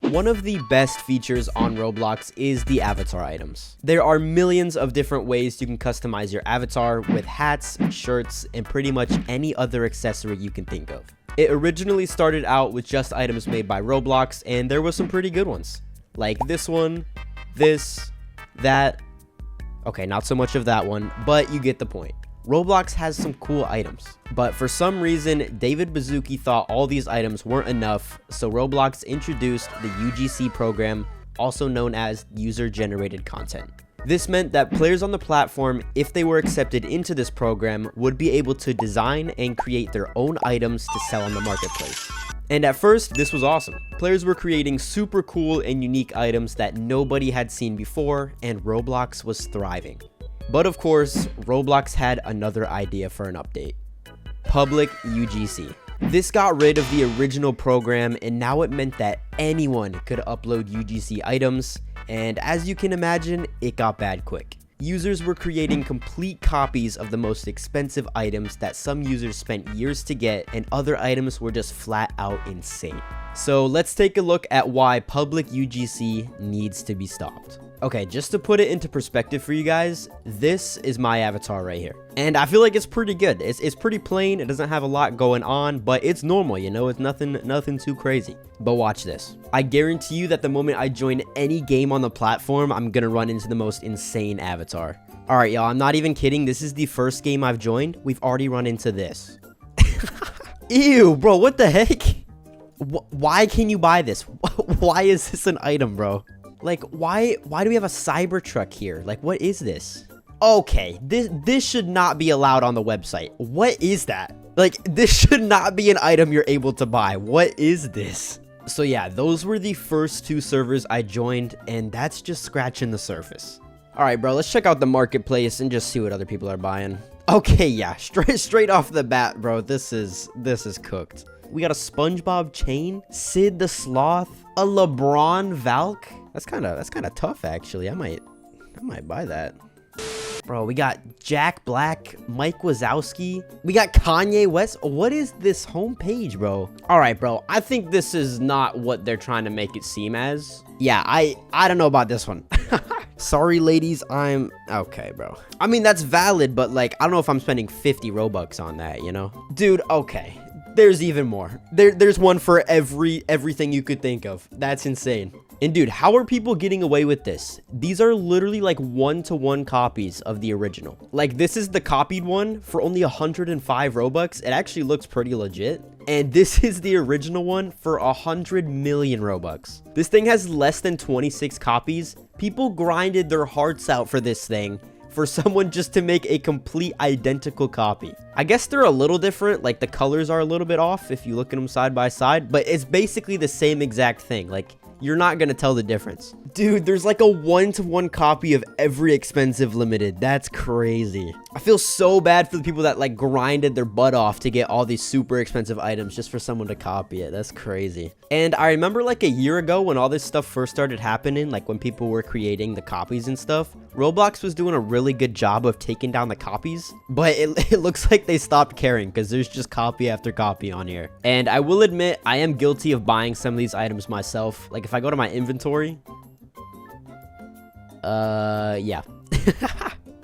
One of the best features on Roblox is the avatar items. There are millions of different ways you can customize your avatar with hats, shirts, and pretty much any other accessory you can think of. It originally started out with just items made by Roblox, and there were some pretty good ones. Like this one, this, that. Okay, not so much of that one, but you get the point. Roblox has some cool items, but for some reason, David Baszucki thought all these items weren't enough, so Roblox introduced the UGC program, also known as user-generated content. This meant that players on the platform, if they were accepted into this program, would be able to design and create their own items to sell on the marketplace. And at first, this was awesome. Players were creating super cool and unique items that nobody had seen before, and Roblox was thriving. But of course, Roblox had another idea for an update. Public UGC. This got rid of the original program, and now it meant that anyone could upload UGC items, and as you can imagine, it got bad quick. Users were creating complete copies of the most expensive items that some users spent years to get, and other items were just flat out insane. So let's take a look at why public UGC needs to be stopped. Okay, just to put it into perspective for you guys, this is my avatar right here. And I feel like it's pretty good. It's pretty plain. It doesn't have a lot going on, but it's normal, you know? It's nothing too crazy. But watch this. I guarantee you that the moment I join any game on the platform, I'm gonna run into the most insane avatar. All right, y'all, I'm not even kidding. This is the first game I've joined. We've already run into this. Ew, bro, what the heck? Why can you buy this? Why is this an item, bro? Like, why do we have a Cybertruck here? Like, what is this? Okay, this should not be allowed on the website. What is that? Like, this should not be an item you're able to buy. What is this? So yeah, those were the first two servers I joined, and that's just scratching the surface. All right, bro, let's check out the marketplace and just see what other people are buying. Okay, yeah, straight off the bat, bro, this is cooked. We got a SpongeBob chain, Sid the Sloth, a LeBron Valk. That's kind of tough, actually. I might buy that. Bro, we got Jack Black, Mike Wazowski. We got Kanye West. What is this homepage, bro? All right, bro. I think this is not what they're trying to make it seem as. Yeah, I don't know about this one. Sorry, ladies. Okay, bro. I mean, that's valid, but like, I don't know if I'm spending 50 Robux on that, you know? Dude, okay. There's even more. There's one for everything you could think of. That's insane. And dude, how are people getting away with this? These are literally like one-to-one copies of the original. Like, this is the copied one for only 105 Robux. It actually looks pretty legit. And this is the original one for 100 million Robux. This thing has less than 26 copies. People grinded their hearts out for this thing, for someone just to make a complete identical copy. I guess they're a little different, like the colors are a little bit off if you look at them side by side, but it's basically the same exact thing. Like, you're not gonna tell the difference. Dude, there's like a one-to-one copy of every expensive limited. That's crazy. I feel so bad for the people that like grinded their butt off to get all these super expensive items just for someone to copy it. That's crazy. And I remember like a year ago when all this stuff first started happening, like when people were creating the copies and stuff, Roblox was doing a really good job of taking down the copies, but it looks like they stopped caring because there's just copy after copy on here. And I will admit, I am guilty of buying some of these items myself. Like if I go to my inventory, yeah.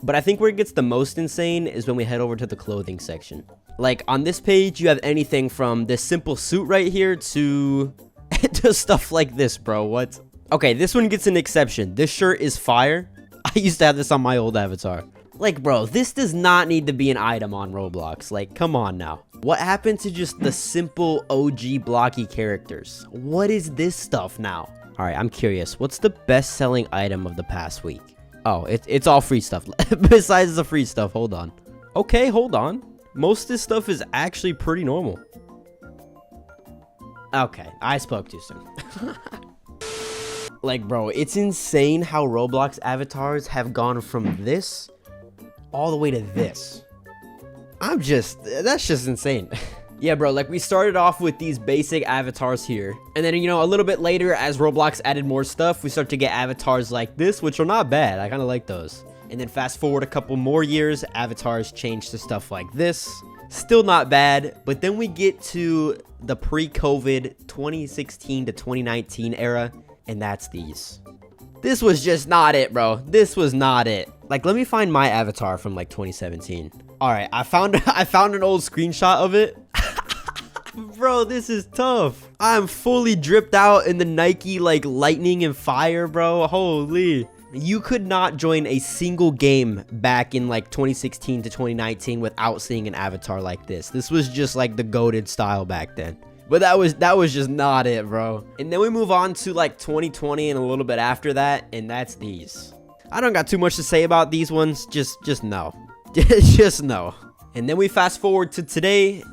But I think where it gets the most insane is when we head over to the clothing section. Like on this page, you have anything from this simple suit right here to stuff like this, bro. What? Okay, this one gets an exception. This shirt is fire. I used to have this on my old avatar. Like, bro, this does not need to be an item on Roblox. Like, come on now. What happened to just the simple OG blocky characters? What is this stuff now? All right, I'm curious. What's the best-selling item of the past week? Oh, it's all free stuff. Besides the free stuff, hold on. Okay, hold on. Most of this stuff is actually pretty normal. Okay, I spoke too soon. Like, bro, it's insane how Roblox avatars have gone from this all the way to this. That's just insane. Yeah, bro, like we started off with these basic avatars here. And then, you know, a little bit later, as Roblox added more stuff, we start to get avatars like this, which are not bad. I kind of like those. And then fast forward a couple more years, avatars changed to stuff like this, Still not bad. But then we get to the pre-COVID 2016 to 2019 era, and that's these. This was just not it, bro. This was not it. Like, let me find my avatar from like 2017. All right, I found an old screenshot of it. Bro, this is tough. I'm fully dripped out in the Nike like lightning and fire, bro. Holy. You could not join a single game back in like 2016 to 2019 without seeing an avatar like this. This was just like the goated style back then. But that was just not it, bro. And then we move on to like 2020 and a little bit after that, and that's these. I don't got too much to say about these ones. Just no. Just no. And then we fast forward to today,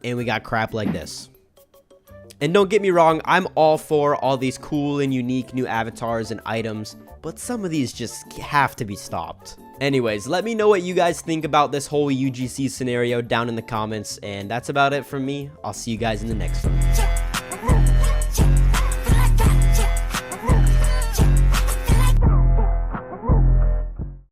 and we got crap like this. And don't get me wrong, I'm all for all these cool and unique new avatars and items, but some of these just have to be stopped. Anyways, let me know what you guys think about this whole UGC scenario down in the comments, and that's about it from me. I'll see you guys in the next one.